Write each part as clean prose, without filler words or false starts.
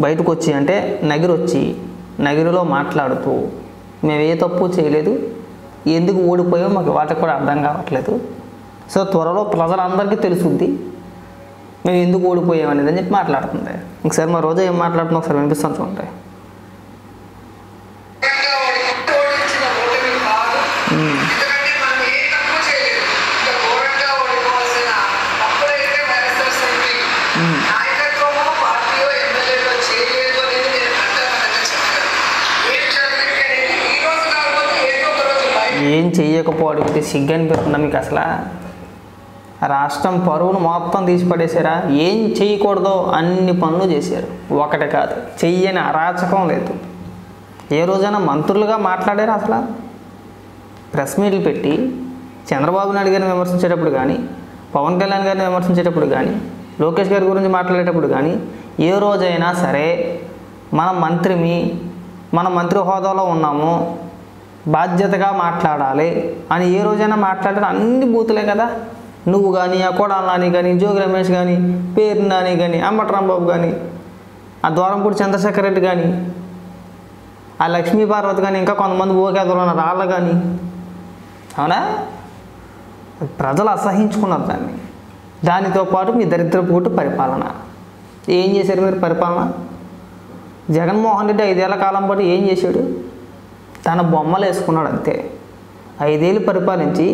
బయటకు వచ్చి అంటే నగిరి వచ్చి నగిరిలో మాట్లాడుతూ మేము ఏ తప్పు చేయలేదు, ఎందుకు ఓడిపోయామో మాకు వాటికి కూడా అర్థం కావట్లేదు, సో త్వరలో ప్రజలందరికీ తెలుసుద్ది మేము ఎందుకు ఓడిపోయామనేది అని చెప్పి మాట్లాడుతుంది. ఒకసారి మా రోజా ఏం మాట్లాడుతుందో ఒకసారి వినిపిస్తాను చూడండి. ఏం చెయ్యకపోవడానికి సిగ్గు అనిపిస్తుందా మీకు? అసలు రాష్ట్రం పరువును మొత్తం తీసి పడేసారా? ఏం చేయకూడదో అన్ని పనులు చేశారు, ఒకటి కాదు, చెయ్యని అరాచకం లేదు. ఏ రోజైనా మంత్రులుగా మాట్లాడారు? అసలు ప్రెస్ మీట్లు పెట్టి చంద్రబాబు నాయుడు గారిని విమర్శించేటప్పుడు కానీ, పవన్ కళ్యాణ్ గారిని విమర్శించేటప్పుడు కానీ, లోకేష్ గారి గురించి మాట్లాడేటప్పుడు కానీ ఏ రోజైనా సరే మనం మంత్రి హోదాలో ఉన్నాము, బాధ్యతగా మాట్లాడాలి అని ఏ రోజైనా మాట్లాడారు? అన్ని బూతులే కదా. నువ్వు కానీ, ఆ కొడాల నాని కానీ, జోగి రమేష్ కానీ, పేరు నాని కానీ, అంబటి రాంబాబు కానీ, ఆ ద్వారంపూడి చంద్రశేఖర్ రెడ్డి కానీ, ఆ లక్ష్మీ పార్వతి కానీ, ఇంకా కొంతమంది ఓకేదలు ఉన్న రాళ్ళు కానీ, అవునా? ప్రజలు అసహించుకున్నారు దాన్ని. దానితో పాటు మీ దరిద్రపోటు పరిపాలన. ఏం చేశారు మీరు పరిపాలన? జగన్మోహన్ రెడ్డి 5 ఏళ్ల కాలం పాటు ఏం చేశాడు? తన బొమ్మలు వేసుకున్నాడు అంతే. 5 ఏళ్ళు పరిపాలించి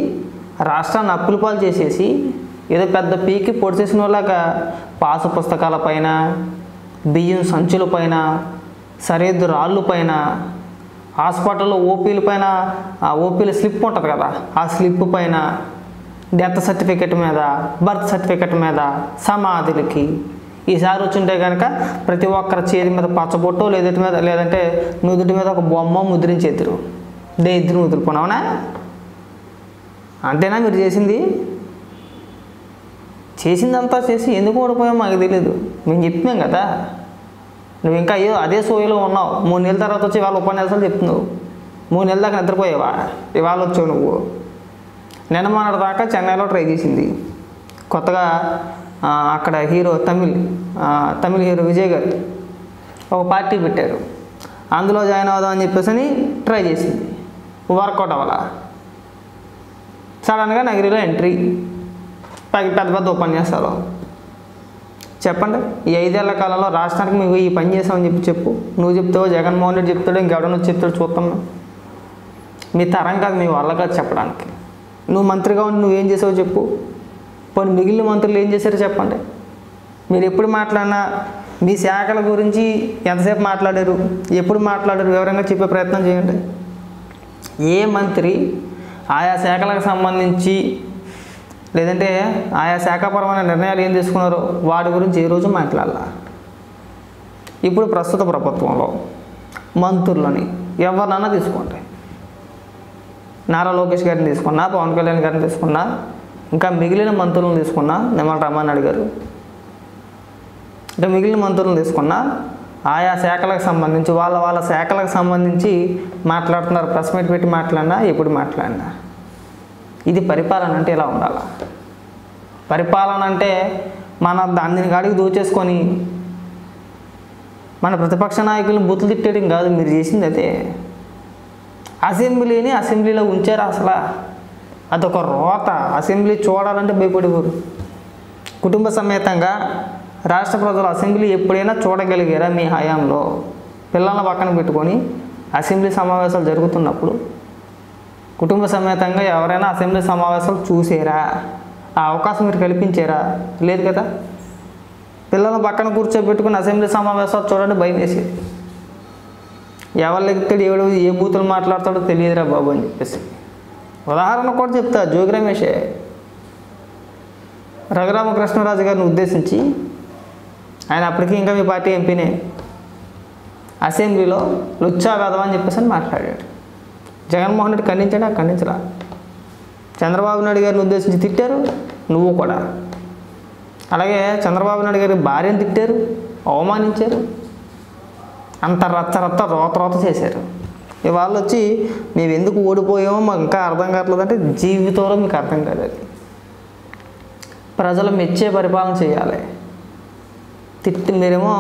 రాష్ట్రాన్ని అప్పుల పాలు చేసేసి ఏదో పెద్ద పీకి పొడి చేసిన వాళ్ళగా పాసు పుస్తకాల పైన, బియ్యం సంచుల పైన, సరిహద్దు రాళ్ళు పైన, హాస్పిటల్లో ఓపీల పైన, ఆ ఓపీల స్లిప్ ఉంటుంది కదా, ఆ స్లిప్ పైన, డెత్ సర్టిఫికెట్ మీద, బర్త్ సర్టిఫికెట్ మీద, సమాధులకి ఈసారి వచ్చుంటే కనుక ప్రతి ఒక్కరి చేతి మీద పచ్చబొట్టు లేదంటే నుదుటి మీద ఒక బొమ్మ ముద్రించేద్దరు, ఇద్దరు ముద్రపోనావునా? అంతేనా మీరు చేసిందంతా చేసి ఎందుకు ఓడిపోయామో మాకు తెలియదు. మేము చెప్పాం కదా, నువ్వు ఇంకా అదే సోయలో ఉన్నావు. 3 నెలల తర్వాత వచ్చి ఇవాళ ఉపన్యాసాలు చెప్తున్నావు. 3 నెలల దాకా నిద్రపోయావా? ఇవాళ వచ్చావు నువ్వు. నిన్న మొన్నటి దాకా చెన్నైలో ట్రై చేసింది. కొత్తగా అక్కడ హీరో తమిళ హీరో విజయ్ గారు ఒక పార్టీ పెట్టారు, అందులో జాయిన్ అవుదాం అని చెప్పేసి ట్రై చేసింది. వర్కౌట్ అవ్వాల. సడన్గా నగిరిలో ఎంట్రీ, పెద్ద ఉపన్యాసాలు. చెప్పండి, ఈ 5 ఏళ్ల కాలంలో రాష్ట్రానికి మేము ఈ పని చేసామని చెప్పు. నువ్వు చెప్తావు, జగన్మోహన్ రెడ్డి చెప్తాడు, ఇంకెవడన్నా చెప్తాడు, చూస్తాం. మీ తరం కాదు, మీ వల్ల కాదు చెప్పడానికి. నువ్వు మంత్రిగా ఉండి నువ్వేం చేసావో చెప్పు. పోనీ మిగిలిన మంత్రులు ఏం చేశారో చెప్పండి. మీరు ఎప్పుడు మాట్లాడినా మీ శాఖల గురించి ఎంతసేపు మాట్లాడారు, ఎప్పుడు మాట్లాడారు వివరంగా చెప్పే ప్రయత్నం చేయండి. ఏ మంత్రి ఆయా శాఖలకు సంబంధించి లేదంటే ఆయా శాఖాపరమైన నిర్ణయాలు ఏం తీసుకున్నారో వాటి గురించి ఏ రోజు మాట్లాడాల. ఇప్పుడు ప్రస్తుత ప్రభుత్వంలో మంత్రులని ఎవరినైనా తీసుకోండి, నారా లోకేష్ గారిని తీసుకున్నా, పవన్ కళ్యాణ్ గారిని తీసుకున్నా, ఇంకా మిగిలిన మంత్రులను తీసుకున్నా, నిమ్మల రామానాయుడు గారు, ఇంకా మిగిలిన మంత్రులను తీసుకున్నా, ఆయా శాఖలకు సంబంధించి వాళ్ళ శాఖలకు సంబంధించి మాట్లాడుతున్నారు. ప్రెస్ మీట్ పెట్టి మాట్లాడినా, ఎప్పుడు మాట్లాడినా. ఇది పరిపాలన అంటే ఇలా ఉండాలి. పరిపాలన అంటే మన దాన్ని కాడికి దోచేసుకొని మన ప్రతిపక్ష నాయకులను బూతులు తిట్టేయడం కాదు మీరు చేసింది. అదే అసెంబ్లీలో ఉంచారు. అసలు అదొక రోత. అసెంబ్లీ చూడాలంటే భయపడేవారు. కుటుంబ సమేతంగా రాష్ట్ర ప్రజలు అసెంబ్లీ ఎప్పుడైనా చూడగలిగారా మీ హయాంలో? పిల్లల పక్కన పెట్టుకొని అసెంబ్లీ సమావేశాలు జరుగుతున్నప్పుడు కుటుంబ సమేతంగా ఎవరైనా అసెంబ్లీ సమావేశాలు చూసారా? ఆ అవకాశం మీరు కల్పించారా? లేదు కదా. పిల్లల పక్కన కూర్చోబెట్టుకుని అసెంబ్లీ సమావేశాలు చూడండి, భయం వేసేది. ఎవరు లెక్కాడు, ఏ బూతులు మాట్లాడతాడో తెలియదురా బాబు అని చెప్పేసి. ఉదాహరణ కూడా చెప్తా. జోగి రమేషే రఘురామకృష్ణరాజు గారిని ఉద్దేశించి, ఆయన అప్పటికి ఇంకా మీ పార్టీ ఎంపీనే, అసెంబ్లీలో లుచ్చా వెధవ అని చెప్పేసి మాట్లాడాడు. జగన్మోహన్ రెడ్డి ఖండించాడా? ఖండించరా. చంద్రబాబు నాయుడు గారిని ఉద్దేశించి తిట్టారు, నువ్వు కూడా. అలాగే చంద్రబాబు నాయుడు గారి భార్యను తిట్టారు, అవమానించారు, అంత రోత చేశారు. ఇవాళ వచ్చి మేము ఎందుకు ఓడిపోయామో మాకు ఇంకా అర్థం కావట్లేదు అంటే జీవితంలో మీకు అర్థం కాదు. అది ప్రజలు మెచ్చే పరిపాలన చేయాలి. మీరేమో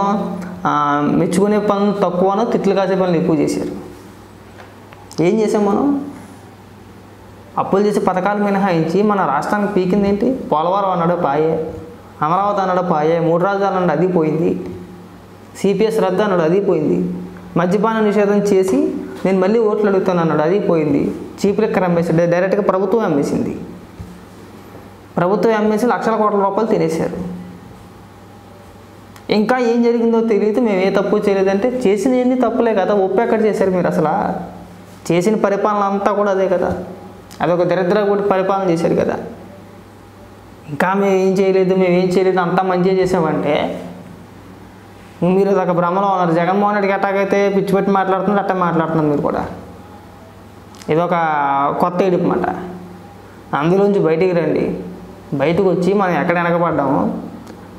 మెచ్చుకునే పనులు తక్కువనో తిట్లు కాసే పనులు ఎక్కువ చేశారు. ఏం చేసాం మనం? అప్పులు చేసే పథకాలు మినహాయించి మన రాష్ట్రానికి పీకింది ఏంటి? పోలవరం అన్నాడు పాయే, అమరావతి అన్నాడు పాయే, 3 రాజధానులు అన్నాడు అది పోయింది, సిపిఎస్ రద్దు అన్నాడు అది పోయింది, మద్యపాన నిషేధం చేసి నేను మళ్ళీ ఓట్లు అడుగుతాను అన్నాడు అది పోయింది, చీప్ లిక్కర్ అమ్మేసాడు, డైరెక్ట్గా ప్రభుత్వం అమ్మేసింది. ప్రభుత్వం అమ్మేసి లక్షల కోట్ల రూపాయలు తినేశారు. ఇంకా ఏం జరిగిందో తెలియదు. మేము ఏ తప్పు చేయలేదంటే చేసిన ఎన్ని తప్పులే కదా, ఒప్పు ఎక్కడ చేశారు మీరు? అసలు చేసిన పరిపాలన అంతా కూడా అదే కదా, అదొక దరిద్ర కూడా పరిపాలన చేశారు కదా. ఇంకా మేము ఏం చేయలేదు అంతా మంచిగా చేసామంటే మీరు ఒక భ్రమలో ఉన్నారు. జగన్మోహన్ రెడ్డికి ఎట్టాగైతే పిచ్చి పెట్టి మాట్లాడుతున్నారు అట్టా మాట్లాడుతున్నారు మీరు కూడా. ఇదొక కొత్త ఏడుపు మాట. అందులోంచి బయటికి రండి. బయటకు వచ్చి మనం ఎక్కడ వెనకబడ్డామో,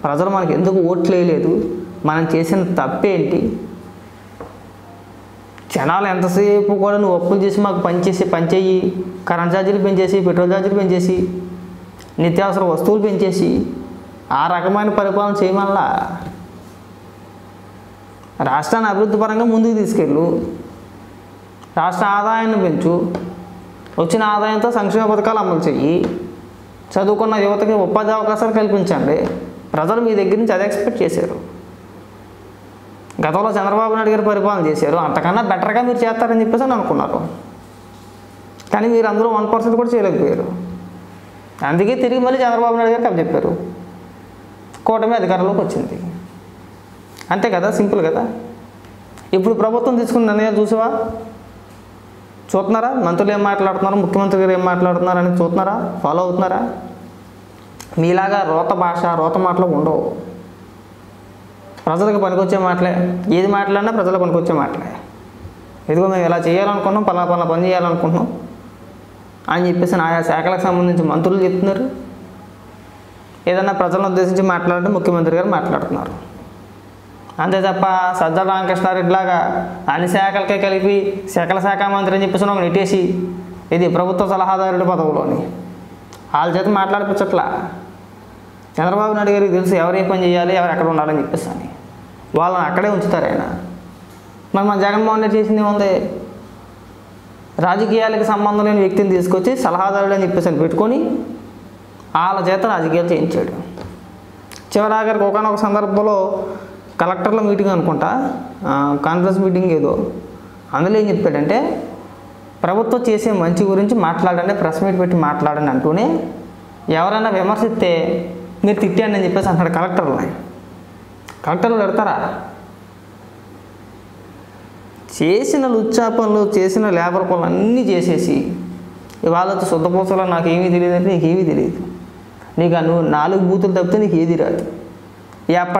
ప్రజలు మనకి ఎందుకు ఓట్లు వేయలేదు, మనం చేసిన తప్పేంటి, జనాలు ఎంతసేపు కూడా నువ్వు అప్పులు చేసి మాకు పనిచేయి, కరెంట్ ఛార్జీలు పెంచేసి, పెట్రోల్ ఛార్జీలు పెంచేసి, నిత్యావసర వస్తువులు పెంచేసి ఆ రకమైన పరిపాలన చేయమల్లా. రాష్ట్రాన్ని అభివృద్ధి పరంగా ముందుకు తీసుకెళ్ళు, రాష్ట్ర ఆదాయాన్ని పెంచు, వచ్చిన ఆదాయంతో సంక్షేమ పథకాలు అమలు చెయ్యి, చదువుకున్న యువతకి ఉపాధి అవకాశాలు కల్పించండి. ప్రజలు మీ దగ్గర నుంచి అది ఎక్స్పెక్ట్ చేశారు. గతంలో చంద్రబాబు నాయుడు గారు పరిపాలన చేశారు, అంతకన్నా బెటర్గా మీరు చేస్తారని చెప్పేసి అని అనుకున్నారు. కానీ మీరు అందులో 1% కూడా చేయలేకపోయారు. అందుకే తిరిగి మళ్ళీ చంద్రబాబు నాయుడు గారికి అవి చెప్పారు, కూటమి అధికారంలోకి వచ్చింది. అంతే కదా, సింపుల్ కదా. ఇప్పుడు ప్రభుత్వం తీసుకున్న నిర్ణయాలు చూస్తున్నారా? మంత్రులు ఏం మాట్లాడుతున్నారు, ముఖ్యమంత్రి గారు ఏం మాట్లాడుతున్నారు అని చూస్తున్నారా? ఫాలో అవుతున్నారా? మీలాగా రోత మాటలు ఉండవు. ప్రజలకు పనికొచ్చే మాటలే, ఏది మాట్లాడినా ప్రజలకు పనికొచ్చే మాటలే. ఇదిగో మేము ఇలా చేయాలనుకున్నాం, పలానా పని చేయాలనుకుంటున్నాం అని చెప్పేసి ఆయా శాఖలకు సంబంధించి మంత్రులు చెప్తున్నారు. ఏదన్నా ప్రజలను ఉద్దేశించి మాట్లాడితే ముఖ్యమంత్రి గారు మాట్లాడుతున్నారు. అంతే తప్ప సజ్జల రామకృష్ణారెడ్డిలాగా అన్ని శాఖలకే కలిపి శాఖ మంత్రి అని చెప్పేసి ఒక నెట్టేసి ఇది ప్రభుత్వ సలహాదారుడి పదవులోని వాళ్ళ చేత మాట్లాడిపించట్లా. చంద్రబాబు నాయుడు గారికి తెలుసు ఎవరు ఏ పని చేయాలి, ఎవరు ఎక్కడ ఉండాలని చెప్పేసి అని వాళ్ళని అక్కడే ఉంచుతారు ఆయన. మరి మన జగన్మోహన్ రెడ్డి చేసింది ఏముంది? రాజకీయాలకు సంబంధం లేని వ్యక్తిని తీసుకొచ్చి సలహాదారుడు అని చెప్పేసి అని పెట్టుకొని వాళ్ళ చేత రాజకీయాలు చేయించాడు. చివరాఖరికి ఒకనొక సందర్భంలో కలెక్టర్ల మీటింగ్ అనుకుంటా, కాన్ఫరెన్స్ మీటింగ్ ఏదో, అందులో ఏం చెప్పాడంటే ప్రభుత్వం చేసే మంచి గురించి మాట్లాడండి, ప్రెస్ మీట్ పెట్టి మాట్లాడండి అంటూనే ఎవరైనా విమర్శిస్తే మీరు తిట్టాను అని చెప్పేసి అంటాడు కలెక్టర్లు పెడతారా? చేసిన లుచ్చా పనులు, చేసిన లేబర్ పనులు అన్నీ చేసేసి ఇవాళ శుద్ధపూసలో నాకేమీ తెలియదు అంటే నీకేమీ తెలియదు, నీకు నువ్వు 4 బూతులు తప్పితే నీకు ఏది రాదు.